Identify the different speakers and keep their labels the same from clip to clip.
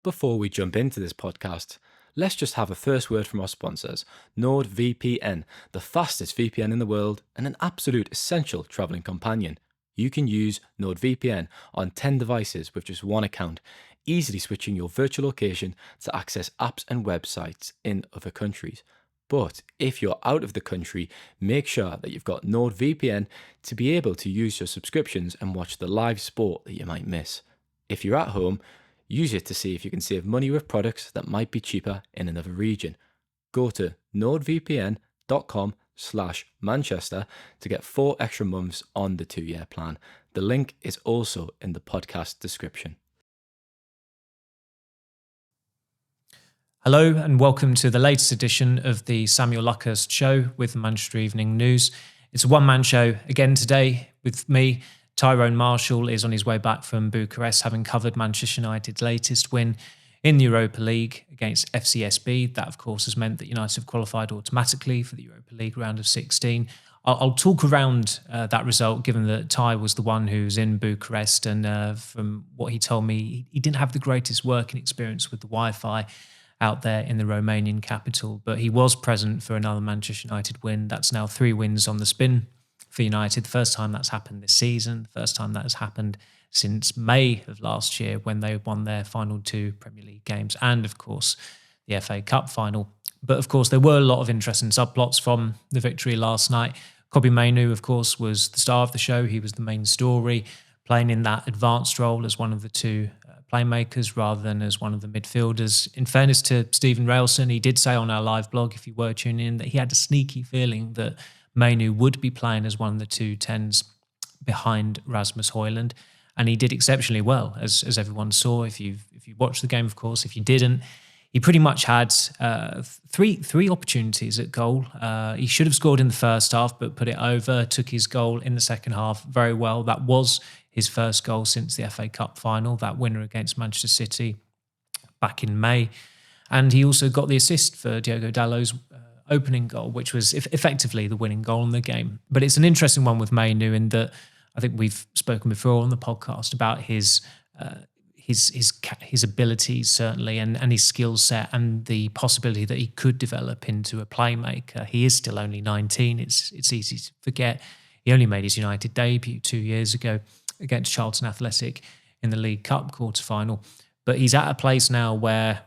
Speaker 1: Before we jump into this podcast, let's just have a first word from our sponsors, NordVPN, the fastest VPN in the world and an absolute essential travelling companion. You can use NordVPN on 10 devices with just one account, easily switching your virtual location to access apps and websites in other countries. But if you're out of the country, make sure that you've got NordVPN to be able to use your subscriptions and watch the live sport that you might miss. If you're at home, use it to see if you can save money with products that might be cheaper in another region. Go to nordvpn.com/Manchester to get 4 extra months on the 2-year plan. The link is also in the podcast description.
Speaker 2: Hello and welcome to the latest edition of the Samuel Luckhurst show with the Manchester Evening News. It's a one-man show again today with me. Tyrone Marshall is on his way back from Bucharest, having covered Manchester United's latest win in the Europa League against FCSB. That, of course, has meant that United have qualified automatically for the Europa League round of 16. I'll talk around that result, given that Ty was the one who's in Bucharest, and from what he told me, he didn't have the greatest working experience with the Wi-Fi out there in the Romanian capital, but he was present for another Manchester United win. That's now 3 wins on the spin for United. The first time that's happened this season, the first time that has happened since May of last year when they won their final 2 Premier League games and, of course, the FA Cup final. But, of course, there were a lot of interesting subplots from the victory last night. Kobbie Mainoo, of course, was the star of the show. He was the main story, playing in that advanced role as one of the 2 playmakers rather than as one of the midfielders. In fairness to Steven Railston, he did say on our live blog, if you were tuning in, that he had a sneaky feeling that Mainoo would be playing as one of the 2 10s behind Rasmus Højlund, and he did exceptionally well, as everyone saw. If you watched the game, of course, if you didn't, he pretty much had three opportunities at goal. He should have scored in the first half, but put it over, took his goal in the second half very well. That was his first goal since the FA Cup final, that winner against Manchester City back in May. And he also got the assist for Diogo Dalot's opening goal, which was effectively the winning goal in the game. But it's an interesting one with Mainoo in that I think we've spoken before on the podcast about his abilities, certainly, and his skill set and the possibility that he could develop into a playmaker. He is still only 19. It's easy to forget. He only made his United debut 2 years ago against Charlton Athletic in the League Cup quarter-final. But he's at a place now where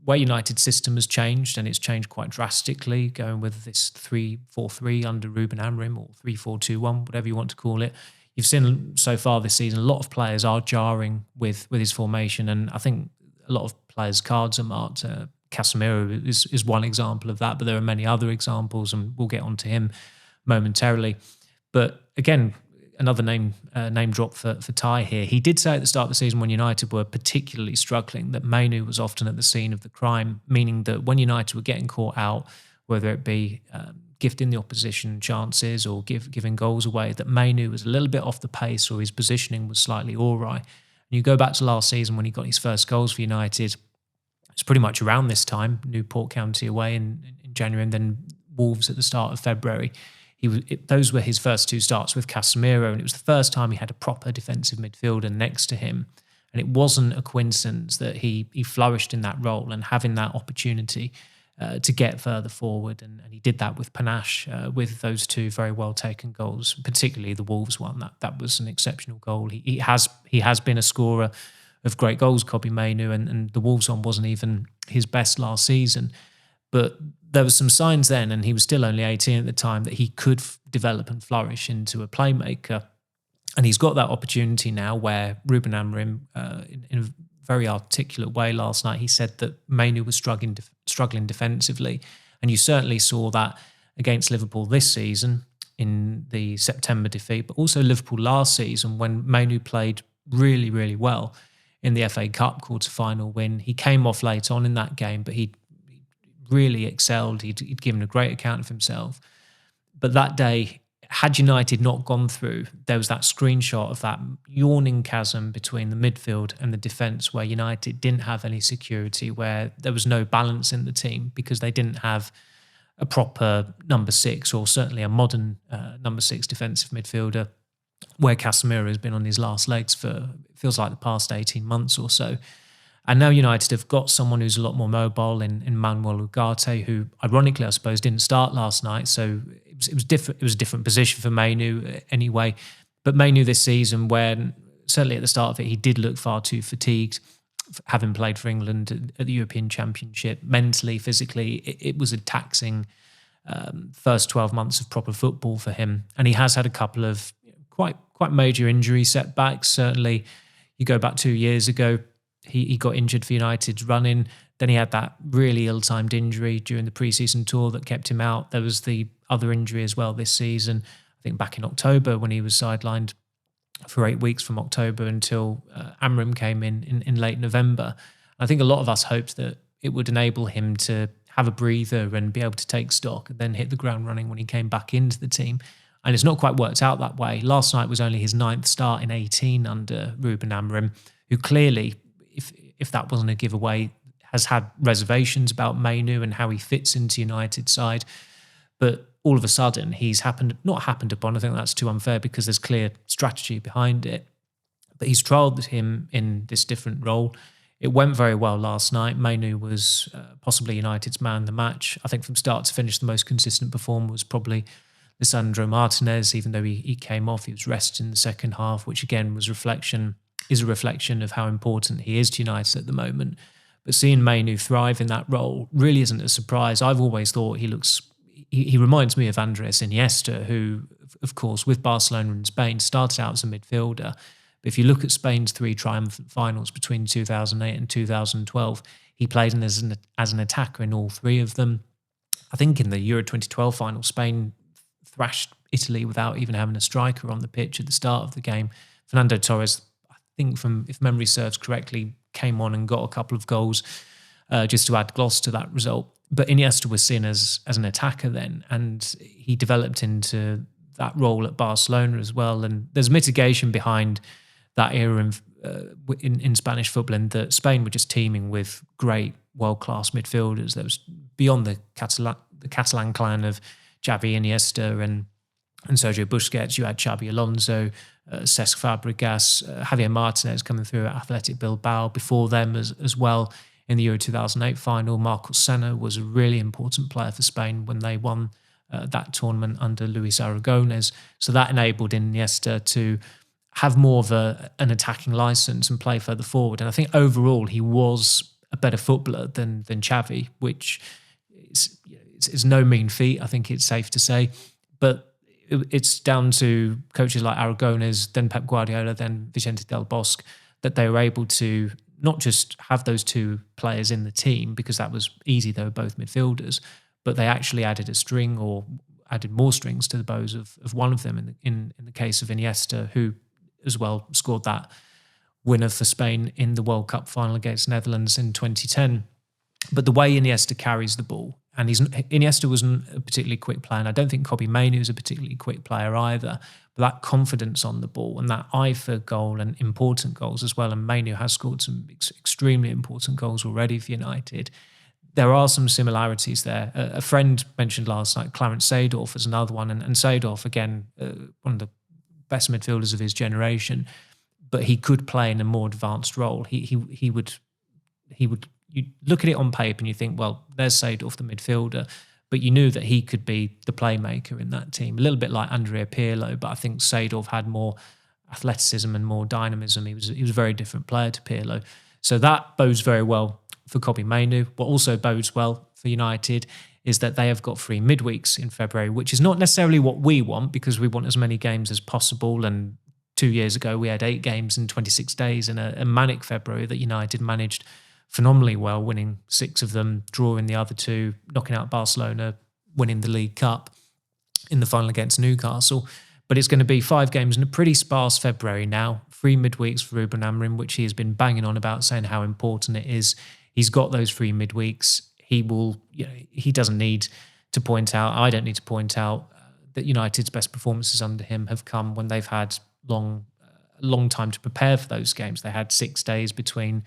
Speaker 2: United's system has changed, and it's changed quite drastically, going with this 3-4-3 under Ruben Amorim, or 3-4-2-1, whatever you want to call it. You've seen so far this season, a lot of players are jarring with his formation, and I think a lot of players' cards are marked. Casemiro is one example of that, but there are many other examples, and we'll get onto him momentarily. But again, another name drop for Ty here. He did say at the start of the season when United were particularly struggling that Mainoo was often at the scene of the crime, meaning that when United were getting caught out, whether it be gifting the opposition chances or giving goals away, that Mainoo was a little bit off the pace or his positioning was slightly awry. And you go back to last season when he got his first goals for United, it's pretty much around this time, Newport County away in January and then Wolves at the start of February. Those were his first 2 starts with Casemiro, and it was the first time he had a proper defensive midfielder next to him. And it wasn't a coincidence that he flourished in that role and having that opportunity to get further forward. And he did that with panache with those 2 very well-taken goals, particularly the Wolves one. That was an exceptional goal. He has been a scorer of great goals, Kobbie Mainoo, and the Wolves one wasn't even his best last season. But there were some signs then, and he was still only 18 at the time, that he could develop and flourish into a playmaker. And he's got that opportunity now where Ruben Amorim, in a very articulate way last night, he said that Mainoo was struggling defensively. And you certainly saw that against Liverpool this season in the September defeat, but also Liverpool last season when Mainoo played really, really well in the FA Cup quarter-final win. He came off late on in that game, but he really excelled. He'd given a great account of himself. But that day, had United not gone through, there was that screenshot of that yawning chasm between the midfield and the defence where United didn't have any security, where there was no balance in the team because they didn't have a proper number 6 or certainly a modern number 6 defensive midfielder, where Casemiro has been on his last legs for, it feels like the past 18 months or so. And now United have got someone who's a lot more mobile in Manuel Ugarte, who ironically, I suppose, didn't start last night. So it was different. It was a different position for Mainoo anyway. But Mainoo this season, when certainly at the start of it, he did look far too fatigued, having played for England at the European Championship. Mentally, physically, it was a taxing first 12 months of proper football for him. And he has had a couple of quite major injury setbacks. Certainly, you go back 2 years ago, he got injured for United's running. Then he had that really ill-timed injury during the pre-season tour that kept him out. There was the other injury as well this season, I think back in October, when he was sidelined for 8 weeks from October until Amram came in late November. I think a lot of us hoped that it would enable him to have a breather and be able to take stock and then hit the ground running when he came back into the team. And it's not quite worked out that way. Last night was only his 9th start in 18 under Ruben Amorim, who clearly, if that wasn't a giveaway, has had reservations about Mainoo and how he fits into United's side. But all of a sudden, he's not happened upon, I think that's too unfair because there's clear strategy behind it. But he's trialled him in this different role. It went very well last night. Mainoo was possibly United's man of the match. I think from start to finish, the most consistent performer was probably Lisandro Martinez. Even though he came off, he was rested in the second half, which again is a reflection of how important he is to United at the moment. But seeing Mainoo thrive in that role really isn't a surprise. I've always thought he reminds me of Andres Iniesta, who, of course, with Barcelona and Spain, started out as a midfielder. But if you look at Spain's 3 triumphant finals between 2008 and 2012, he played as an attacker in all 3 of them. I think in the Euro 2012 final, Spain thrashed Italy without even having a striker on the pitch at the start of the game. Fernando Torres, I think, if memory serves correctly, came on and got a couple of goals just to add gloss to that result. But Iniesta was seen as an attacker then, and he developed into that role at Barcelona as well. And there's mitigation behind that era in Spanish football, in that Spain were just teeming with great world-class midfielders. That was beyond the Catalan clan of Xavi, Iniesta, and Sergio Busquets. You had Xabi Alonso, Cesc Fabregas, Javier Martinez coming through at Athletic Bilbao. Before them as well, in the Euro 2008 final, Marcos Senna was a really important player for Spain when they won that tournament under Luis Aragonés. So that enabled Iniesta to have more of an attacking license and play further forward. And I think overall he was a better footballer than Xavi, which is no mean feat, I think it's safe to say. But it's down to coaches like Aragonés, then Pep Guardiola, then Vicente Del Bosque, that they were able to not just have those 2 players in the team, because that was easy, they were both midfielders, but they actually added a string, or added more strings to the bows of one of them in the case of Iniesta, who as well scored that winner for Spain in the World Cup final against Netherlands in 2010. But the way Iniesta carries the ball, and Iniesta wasn't a particularly quick player, and I don't think Kobbie Mainoo is a particularly quick player either, but that confidence on the ball and that eye for goal and important goals as well, and Mainoo has scored some extremely important goals already for United. There are some similarities there. A friend mentioned last night Clarence Seedorf as another one, and Seedorf, again, one of the best midfielders of his generation, but he could play in a more advanced role. He would you look at it on paper and you think, well, there's Seedorf, the midfielder, but you knew that he could be the playmaker in that team. A little bit like Andrea Pirlo, but I think Seedorf had more athleticism and more dynamism. He was a very different player to Pirlo. So that bodes very well for Kobbie Mainoo. What also bodes well for United is that they have got 3 midweeks in February, which is not necessarily what we want, because we want as many games as possible. And 2 years ago, we had 8 games in 26 days in a manic February that United managed phenomenally well, winning 6 of them, drawing the other 2, knocking out Barcelona, winning the League Cup in the final against Newcastle. But it's going to be 5 games in a pretty sparse February now, 3 midweeks for Ruben Amorim, which he has been banging on about, saying how important it is. He's got those 3 midweeks. He doesn't need to point out, I don't need to point out that United's best performances under him have come when they've had long time to prepare for those games. They had 6 days between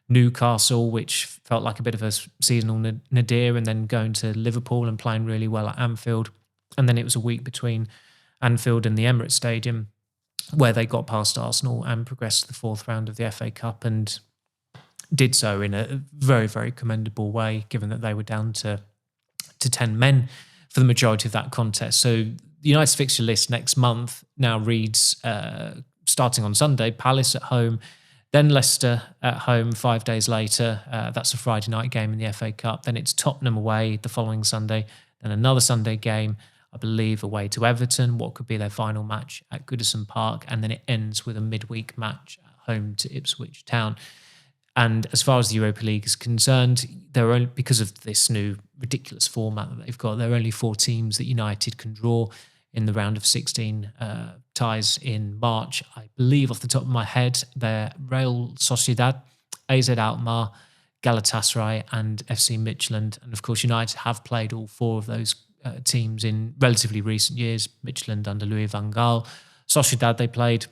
Speaker 2: Newcastle, which felt like a bit of a seasonal nadir, and then going to Liverpool and playing really well at Anfield. And then it was a week between Anfield and the Emirates Stadium, where they got past Arsenal and progressed to the 4th round of the FA Cup. And did so in a very, very commendable way, given that they were down to 10 men for the majority of that contest. So the United's fixture list next month now reads, starting on Sunday, Palace at home, then Leicester at home 5 days later. That's a Friday night game in the FA Cup. Then it's Tottenham away the following Sunday, then another Sunday game, I believe, away to Everton, what could be their final match at Goodison Park, and then it ends with a midweek match at home to Ipswich Town. And as far as the Europa League is concerned, there are only, because of this new ridiculous format that they've got, there are only 4 teams that United can draw in the round of 16 ties in March. I believe off the top of my head, they're Real Sociedad, AZ Alkmaar, Galatasaray and FC Midtjylland. And of course, United have played all 4 of those teams in relatively recent years. Midtjylland under Louis van Gaal. Sociedad they played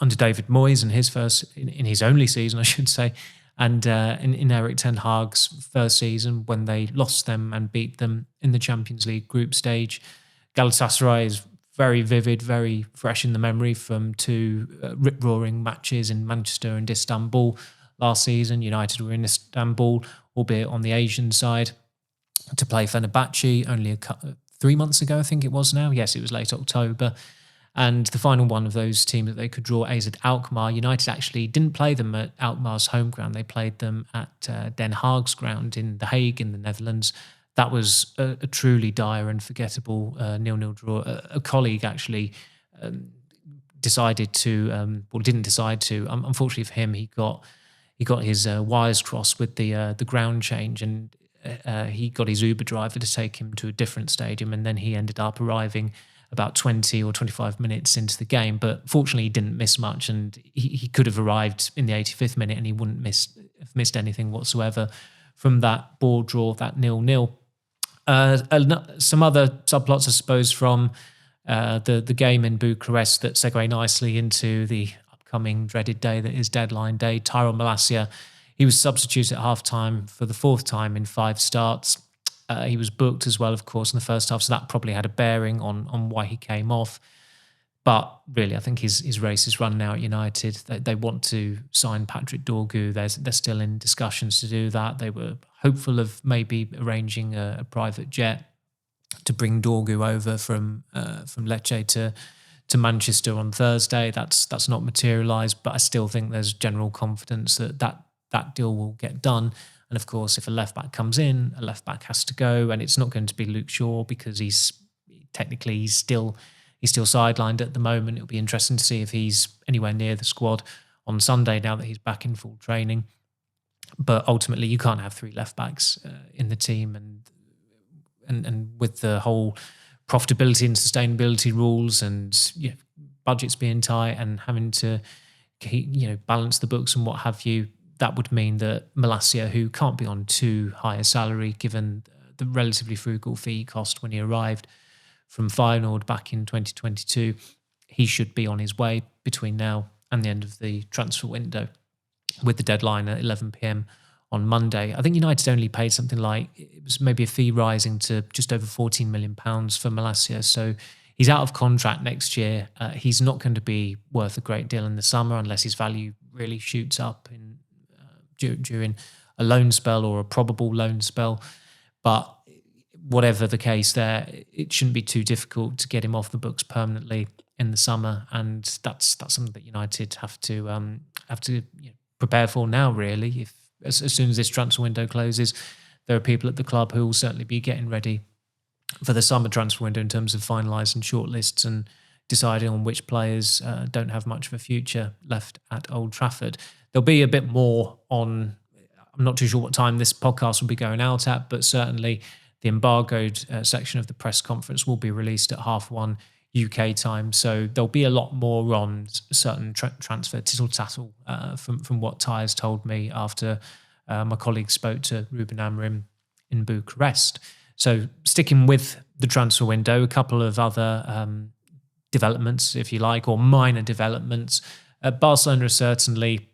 Speaker 2: under David Moyes in his only season, I should say, and in Erik ten Hag's first season when they lost them and beat them in the Champions League group stage. Galatasaray is very vivid, very fresh in the memory from 2 rip-roaring matches in Manchester and Istanbul last season. United were in Istanbul, albeit on the Asian side, to play Fenerbahce only 3 months ago, I think it was now. Yes, it was late October. And the final one of those teams that they could draw, AZ Alkmaar, United actually didn't play them at Alkmaar's home ground. They played them at Den Haag's ground in The Hague in the Netherlands. That was a truly dire and forgettable 0-0 draw. A colleague actually decided to, didn't decide to. Unfortunately for him, he got his wires crossed with the ground change, and he got his Uber driver to take him to a different stadium, and then he ended up arriving about 20 or 25 minutes into the game. But fortunately, he didn't miss much, and he could have arrived in the 85th minute and he wouldn't have missed anything whatsoever from that ball draw, that 0-0. Some other subplots, I suppose, from the game in Bucharest that segue nicely into the upcoming dreaded day that is deadline day. Tyrone Marshall, he was substituted at half-time for the 4th time in 5 starts. He was booked as well, of course, in the first half, so that probably had a bearing on why he came off. But really, I think his race is run now at United. They want to sign Patrick Dorgu. They're still in discussions to do that. They were hopeful of maybe arranging a private jet to bring Dorgu over from Lecce to Manchester on Thursday. That's not materialised, but I still think there's general confidence that deal will get done. And of course, if a left-back comes in, a left-back has to go, and it's not going to be Luke Shaw because he's still sidelined at the moment. It'll be interesting to see if he's anywhere near the squad on Sunday now that he's back in full training. But ultimately, you can't have 3 left-backs in the team, and with the whole profitability and sustainability rules and budgets being tight and having to balance the books and what have you, that would mean that Malacia, who can't be on too high a salary given the relatively frugal fee cost when he arrived from Feyenoord back in 2022, he should be on his way between now and the end of the transfer window, with the deadline at 11 p.m. on Monday. I think United only paid something like, it was maybe a fee rising to just over £14 million for Malacia. So he's out of contract next year. He's not going to be worth a great deal in the summer unless his value really shoots up during a loan spell or a probable loan spell. But whatever the case there, it shouldn't be too difficult to get him off the books permanently in the summer, and that's something that United have to prepare for now. Really, if as soon as this transfer window closes, there are people at the club who will certainly be getting ready for the summer transfer window in terms of finalising shortlists and deciding on which players don't have much of a future left at Old Trafford. There'll be a bit more on, I'm not too sure what time this podcast will be going out at, but certainly the embargoed section of the press conference will be released at 1:30 UK time. So there'll be a lot more on certain transfer tittle-tattle from what Ty has told me after my colleague spoke to Ruben Amorim in Bucharest. So sticking with the transfer window, a couple of other developments, if you like, or minor developments. Barcelona is certainly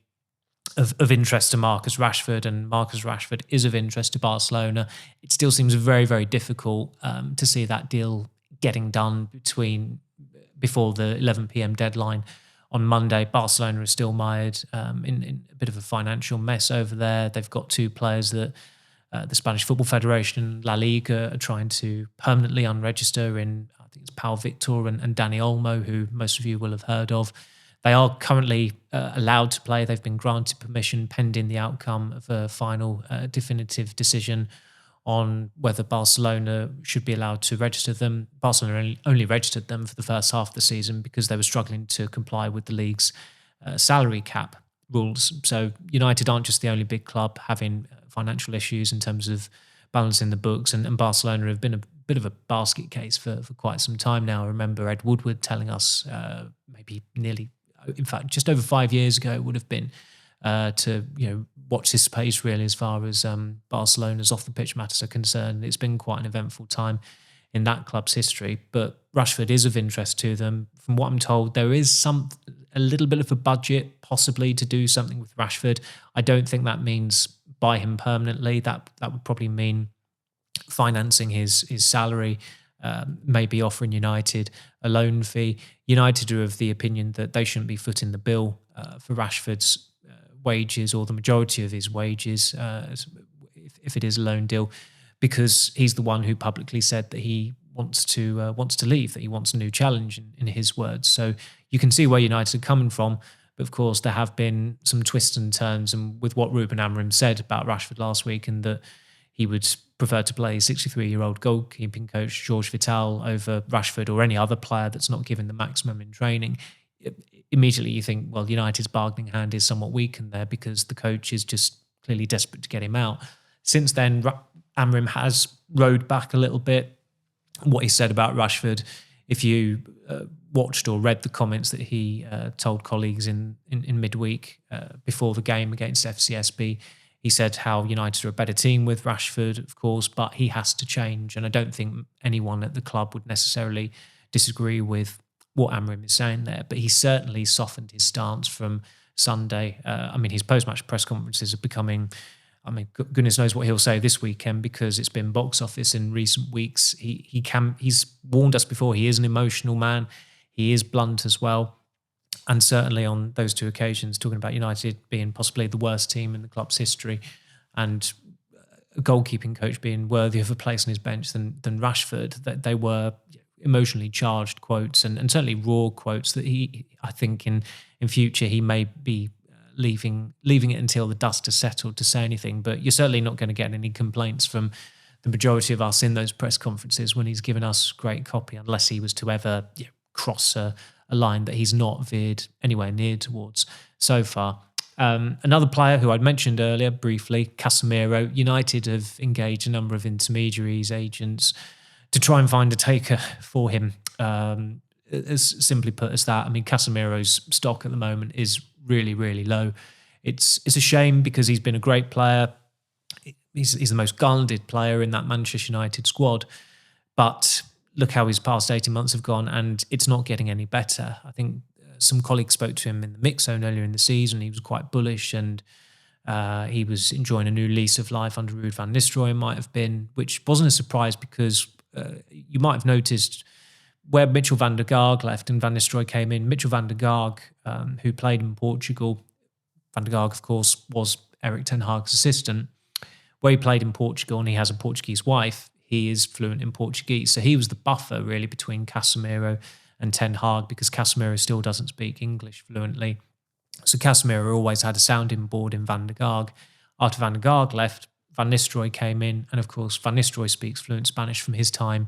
Speaker 2: of interest to Marcus Rashford, and Marcus Rashford is of interest to Barcelona. It still seems very, very difficult to see that deal getting done before the 11 p.m. deadline on Monday. Barcelona are still mired in a bit of a financial mess over there. They've got two players that the Spanish Football Federation and La Liga are trying to permanently unregister in, I think it's Pau Victor and Dani Olmo, who most of you will have heard of. They are currently allowed to play. They've been granted permission pending the outcome of a final definitive decision on whether Barcelona should be allowed to register them. Barcelona only registered them for the first half of the season because they were struggling to comply with the league's salary cap rules. So United aren't just the only big club having financial issues in terms of balancing the books, and Barcelona have been a bit of a basket case for quite some time now. I remember Ed Woodward telling us in fact, just over 5 years ago it would have been, to watch this space really as far as Barcelona's off-the-pitch matters are concerned. It's been quite an eventful time in that club's history, but Rashford is of interest to them. From what I'm told, there is a little bit of a budget possibly to do something with Rashford. I don't think that means buy him permanently. That would probably mean financing his salary, maybe offering United a loan fee. United are of the opinion that they shouldn't be footing the bill for Rashford's wages, or the majority of his wages, if it is a loan deal, because he's the one who publicly said that he wants to leave, that he wants a new challenge, in his words. So you can see where United are coming from. But of course, there have been some twists and turns, and with what Ruben Amorim said about Rashford last week, and that he would prefer to play 63-year-old goalkeeping coach George Vital over Rashford or any other player that's not given the maximum in training. Immediately you think, well, United's bargaining hand is somewhat weakened there because the coach is just clearly desperate to get him out. Since then, Amorim has rode back a little bit what he said about Rashford. If you watched or read the comments that he told colleagues in midweek before the game against FCSB, he said how United are a better team with Rashford, of course, but he has to change. And I don't think anyone at the club would necessarily disagree with what Amorim is saying there, but he certainly softened his stance from Sunday. His post-match press conferences are becoming, goodness knows what he'll say this weekend, because it's been box office in recent weeks. He's warned us before, he is an emotional man. He is blunt as well. And certainly on those two occasions, talking about United being possibly the worst team in the club's history, and a goalkeeping coach being worthy of a place on his bench than Rashford, that they were emotionally charged quotes, and certainly raw quotes that I think in future he may be leaving it until the dust has settled to say anything. But you're certainly not going to get any complaints from the majority of us in those press conferences when he's given us great copy, unless he was to ever cross a line that he's not veered anywhere near towards so far. Another player who I'd mentioned earlier briefly, Casemiro. United have engaged a number of intermediaries, agents, to try and find a taker for him. As simply put as that. Casemiro's stock at the moment is really, really low. It's a shame because he's been a great player. He's the most garnered player in that Manchester United squad. But look how his past 18 months have gone, and it's not getting any better. I think some colleagues spoke to him in the mix zone earlier in the season. He was quite bullish, and he was enjoying a new lease of life under Ruud van Nistelrooy, might have been, which wasn't a surprise because you might have noticed where Mitchell van der Gaag left and Van Nistelrooy came in. Mitchell van der Gaag, who played in Portugal, Van der Gaag, of course, was Erik ten Hag's assistant. Where he played in Portugal, and he has a Portuguese wife, he is fluent in Portuguese. So he was the buffer really between Casemiro and Ten Hag, because Casemiro still doesn't speak English fluently. So Casemiro always had a sounding board in Van der Gaag. After Van der Gaag left, Van Nistelrooy came in, and of course Van Nistelrooy speaks fluent Spanish from his time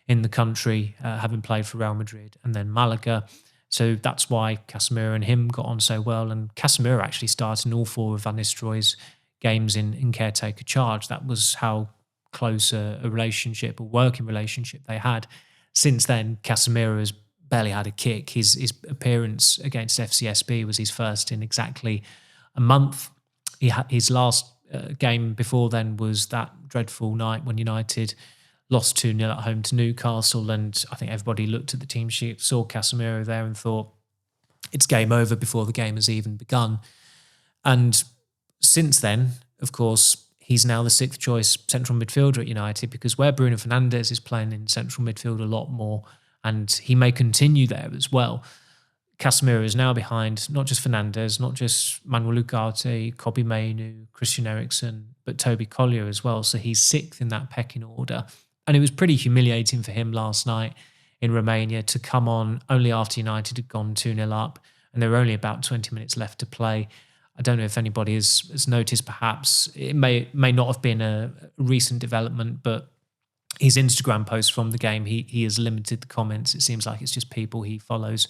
Speaker 2: in the country, having played for Real Madrid and then Malaga. So that's why Casemiro and him got on so well, and Casemiro actually started in all four of Van Nistelrooy's games in caretaker charge. That was how close a relationship, a working relationship they had. Since then, Casemiro has barely had a kick. His appearance against FCSB was his first in exactly a month. His last game before then was that dreadful night when United lost 2-0 at home to Newcastle, and I think everybody looked at the team sheet, saw Casemiro there and thought, it's game over before the game has even begun. And since then, of course, he's now the sixth choice central midfielder at United, because where Bruno Fernandes is playing in central midfield a lot more, and he may continue there as well, Casemiro is now behind not just Fernandes, not just Manuel Ugarte, Kobbie Mainoo, Christian Eriksen, but Toby Collier as well. So he's sixth in that pecking order. And it was pretty humiliating for him last night in Romania to come on only after United had gone 2-0 up, and there were only about 20 minutes left to play. I don't know if anybody has noticed, perhaps. It may not have been a recent development, but his Instagram post from the game, he has limited the comments. It seems like it's just people he follows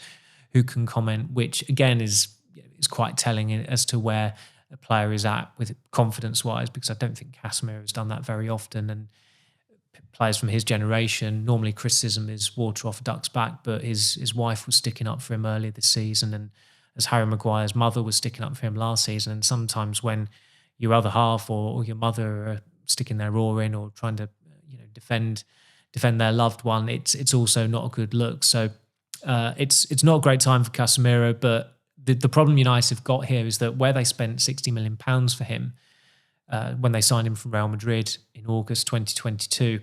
Speaker 2: who can comment, which again is quite telling as to where a player is at with confidence-wise, because I don't think Casemiro has done that very often. And players from his generation, normally criticism is water off a duck's back, but his wife was sticking up for him earlier this season, and as Harry Maguire's mother was sticking up for him last season. And sometimes when your other half or your mother are sticking their oar in or trying to defend their loved one, it's also not a good look. So it's not a great time for Casemiro, but the problem United have got here is that where they spent £60 million for him when they signed him from Real Madrid in August 2022,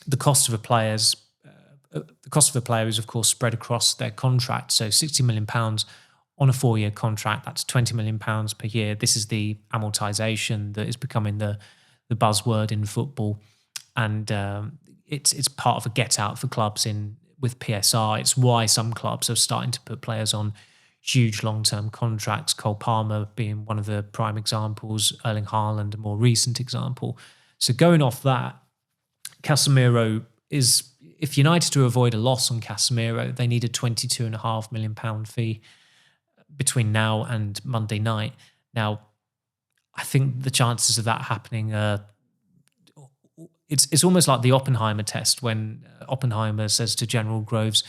Speaker 2: the cost of a player is of course spread across their contract. So £60 million on a 4-year contract, that's £20 million per year. This is the amortization that is becoming the buzzword in football, and it's part of a get out for clubs with PSR. It's why some clubs are starting to put players on huge long-term contracts, Cole Palmer being one of the prime examples, Erling Haaland a more recent example. So going off that, Casemiro is, if United to avoid a loss on Casemiro, they need a £22.5 million fee between now and Monday night. Now, I think the chances of that happening are, it's almost like the Oppenheimer test when Oppenheimer says to General Groves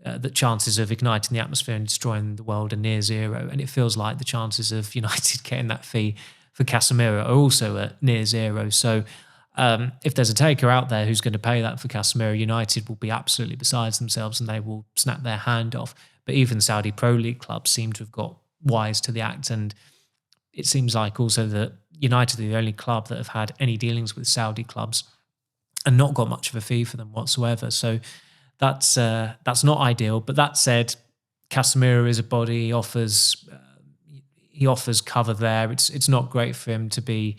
Speaker 2: that chances of igniting the atmosphere and destroying the world are near zero. And it feels like the chances of United getting that fee for Casemiro are also at near zero. So if there's a taker out there who's going to pay that for Casemiro, United will be absolutely beside themselves and they will snap their hand off. But even Saudi Pro League clubs seem to have got wise to the act. And it seems like also that United are the only club that have had any dealings with Saudi clubs and not got much of a fee for them whatsoever. So that's not ideal. But that said, Casemiro is a body. He offers cover there. It's not great for him to be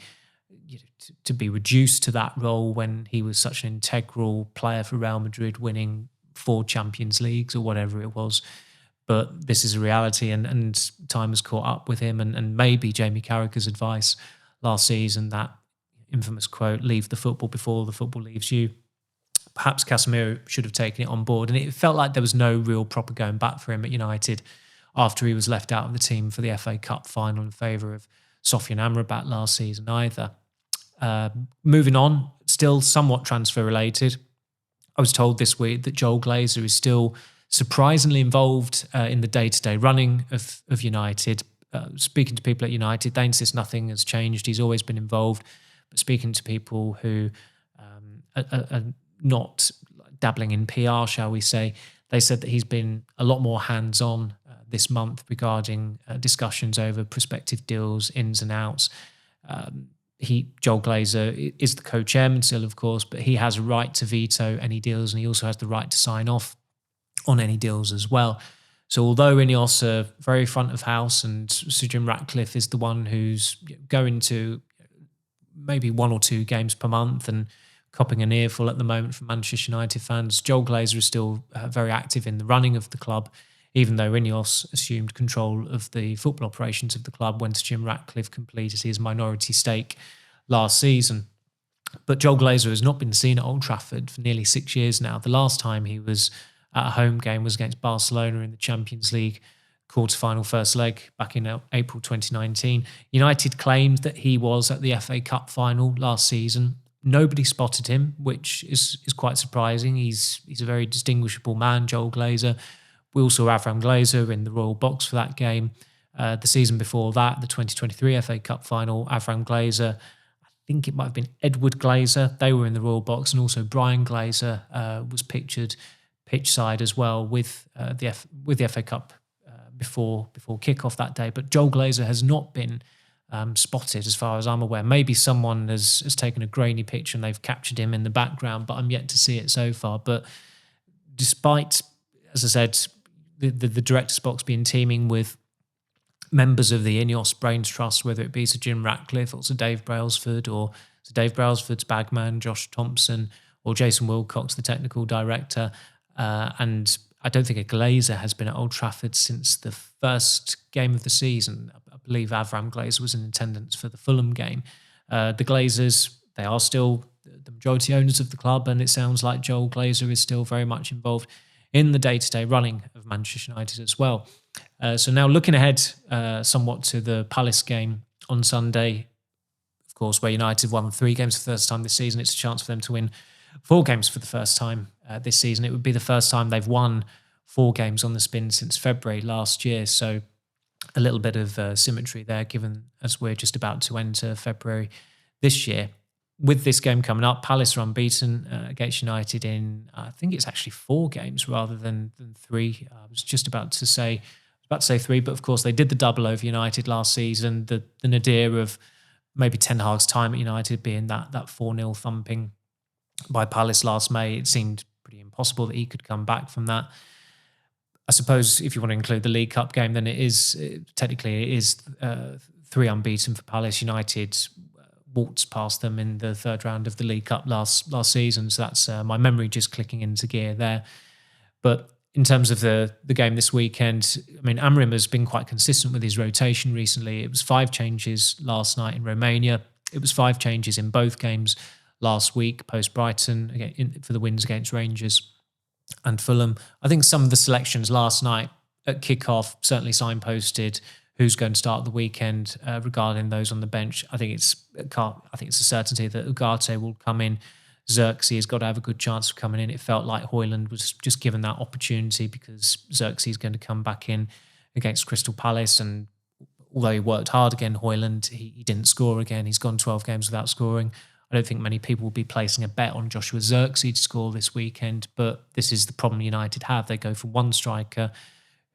Speaker 2: reduced to that role when he was such an integral player for Real Madrid, winning 4 Champions Leagues or whatever it was. But this is a reality, and time has caught up with him. And maybe Jamie Carragher's advice last season, that infamous quote, "Leave the football before the football leaves you." Perhaps Casemiro should have taken it on board. And it felt like there was no real proper going back for him at United after he was left out of the team for the FA Cup final in favour of Sofyan Amrabat last season either. Moving on, still somewhat transfer related. I was told this week that Joel Glazer is still surprisingly involved in the day-to-day running of United. Speaking to people at United, they insist nothing has changed. He's always been involved. But speaking to people who are not dabbling in PR, shall we say, they said that he's been a lot more hands-on this month regarding discussions over prospective deals, ins and outs. Joel Glazer is the co-chairman still, of course, but he has a right to veto any deals, and he also has the right to sign off on any deals as well. So although Ineos are very front of house and Sir Jim Ratcliffe is the one who's going to maybe 1 or 2 games per month and copping an earful at the moment from Manchester United fans, Joel Glazer is still very active in the running of the club, even though Ineos assumed control of the football operations of the club when Sir Jim Ratcliffe completed his minority stake last season. But Joel Glazer has not been seen at Old Trafford for nearly 6 years now. The last time he was at a home game was against Barcelona in the Champions League quarter-final first leg back in April 2019. United claimed that he was at the FA Cup final last season. Nobody spotted him, which is quite surprising. He's a very distinguishable man, Joel Glazer. We also saw Avram Glazer in the Royal Box for that game. The season before that, the 2023 FA Cup final, Avram Glazer, I think it might have been Edward Glazer, they were in the Royal Box, and also Brian Glazer was pictured pitch side as well with the FA Cup before kickoff that day. But Joel Glazer has not been spotted as far as I'm aware. Maybe someone has taken a grainy picture and they've captured him in the background, but I'm yet to see it so far. But despite, as I said, the director's box being teeming with members of the Ineos Brains Trust, whether it be Sir Jim Ratcliffe or Sir Dave Brailsford or Sir Dave Brailsford's bagman, Josh Thompson, or Jason Wilcox, the technical director. And I don't think a Glazer has been at Old Trafford since the first game of the season. I believe Avram Glazer was in attendance for the Fulham game. The Glazers, they are still the majority owners of the club, and it sounds like Joel Glazer is still very much involved in the day-to-day running of Manchester United as well. So now looking ahead somewhat to the Palace game on Sunday, of course, where United won 3 games for the first time this season, it's a chance for them to win 4 games for the first time this season. It would be the first time they've won 4 games on the spin since February last year. So a little bit of symmetry there, given as we're just about to enter February this year. With this game coming up, Palace are unbeaten against United in, I think it's actually 4 games rather than 3. I was just about to say 3, but of course they did the double over United last season. The nadir of maybe Ten Hag's time at United being that 4-0 thumping by Palace last May, it seemed pretty impossible that he could come back from that. I suppose if you want to include the League Cup game, then it is 3 unbeaten for Palace. United waltzed past them in the 3rd round of the League Cup last season. So that's my memory just clicking into gear there. But in terms of the game this weekend, I mean, Amrim has been quite consistent with his rotation recently. It was 5 changes last night in Romania. It was 5 changes in both games last week, post-Brighton, again, for the wins against Rangers and Fulham. I think some of the selections last night at kickoff certainly signposted who's going to start the weekend regarding those on the bench. I think it's a certainty that Ugarte will come in. Xerxes has got to have a good chance of coming in. It felt like Højlund was just given that opportunity because Xerxes is going to come back in against Crystal Palace, and although he worked hard again, Højlund, he didn't score again. He's gone 12 games without scoring. I don't think many people will be placing a bet on Joshua Xerxes to score this weekend, but this is the problem United have. They go for one striker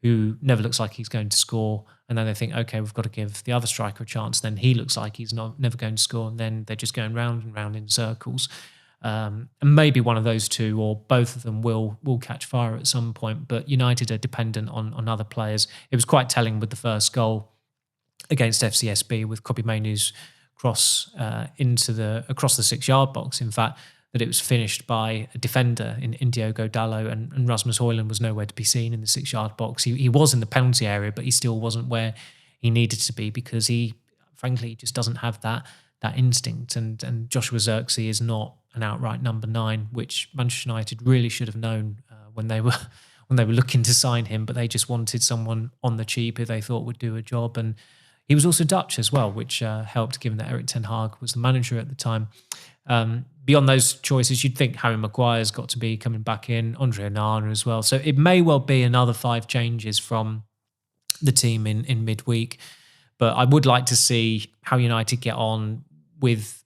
Speaker 2: who never looks like he's going to score, and then they think, okay, we've got to give the other striker a chance. Then he looks like he's never going to score, and then they're just going round and round in circles. And maybe one of those two or both of them will catch fire at some point, but United are dependent on other players. It was quite telling with the first goal against FCSB with Kobbie Mainoo's cross across the 6-yard box, in fact, that it was finished by a defender in Diogo Dalot, and Rasmus Højlund was nowhere to be seen in the 6-yard box. He was in the penalty area, but he still wasn't where he needed to be because he, frankly, just doesn't have that instinct. And Joshua Xerxes is not an outright number 9, which Manchester United really should have known when they were looking to sign him, but they just wanted someone on the cheap who they thought would do a job. And he was also Dutch as well, which helped, given that Erik ten Hag was the manager at the time. Beyond those choices, you'd think Harry Maguire's got to be coming back in, Andre Onana as well. So it may well be another 5 changes from the team in midweek. But I would like to see how United get on with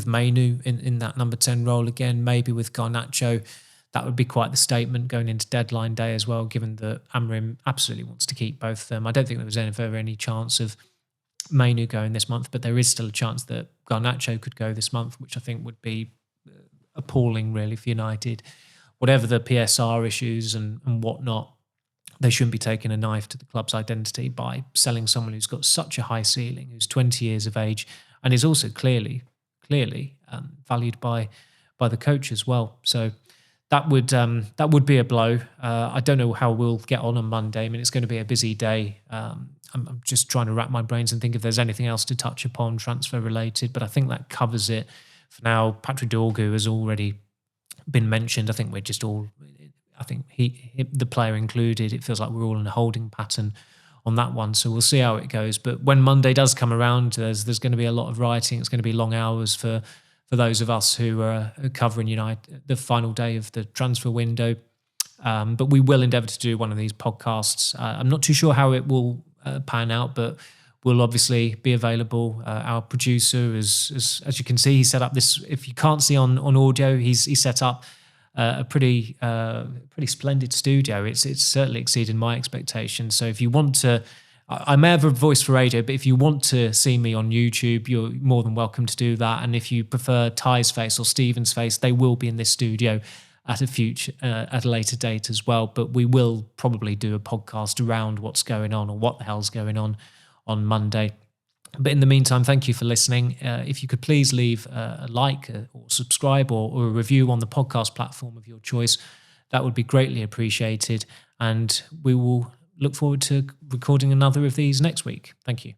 Speaker 2: Mainoo in that number 10 role again, maybe with Garnacho. That would be quite the statement going into deadline day as well, given that Amrim absolutely wants to keep both of them. I don't think there was ever any chance of Mainoo going this month, but there is still a chance that Garnacho could go this month, which I think would be appalling really for United. Whatever the PSR issues and whatnot, they shouldn't be taking a knife to the club's identity by selling someone who's got such a high ceiling, who's 20 years of age, and is also clearly valued by the coach as well. So that would be a blow. I don't know how we'll get on Monday. I mean, it's going to be a busy day. I'm just trying to wrap my brains and think if there's anything else to touch upon transfer related, but I think that covers it for now. Patrick Dorgu has already been mentioned. I think we're just all, I think he the player included, it feels like we're all in a holding pattern on that one. So we'll see how it goes. But when Monday does come around, there's going to be a lot of writing. It's going to be long hours for those of us who are covering United, the final day of the transfer window. But we will endeavour to do one of these podcasts. I'm not too sure how it will pan out, but we'll obviously be available. Our producer, as you can see, he set up this. If you can't see on audio, he set up a pretty splendid studio. It's certainly exceeded my expectations. So if you want to, I may have a voice for radio, but if you want to see me on YouTube, you're more than welcome to do that. And if you prefer Ty's face or Stephen's face, they will be in this studio at a later date as well. But we will probably do a podcast around what's going on or what the hell's going on Monday. But in the meantime, thank you for listening. If you could please leave a like or subscribe or a review on the podcast platform of your choice, that would be greatly appreciated. And we will look forward to recording another of these next week. Thank you.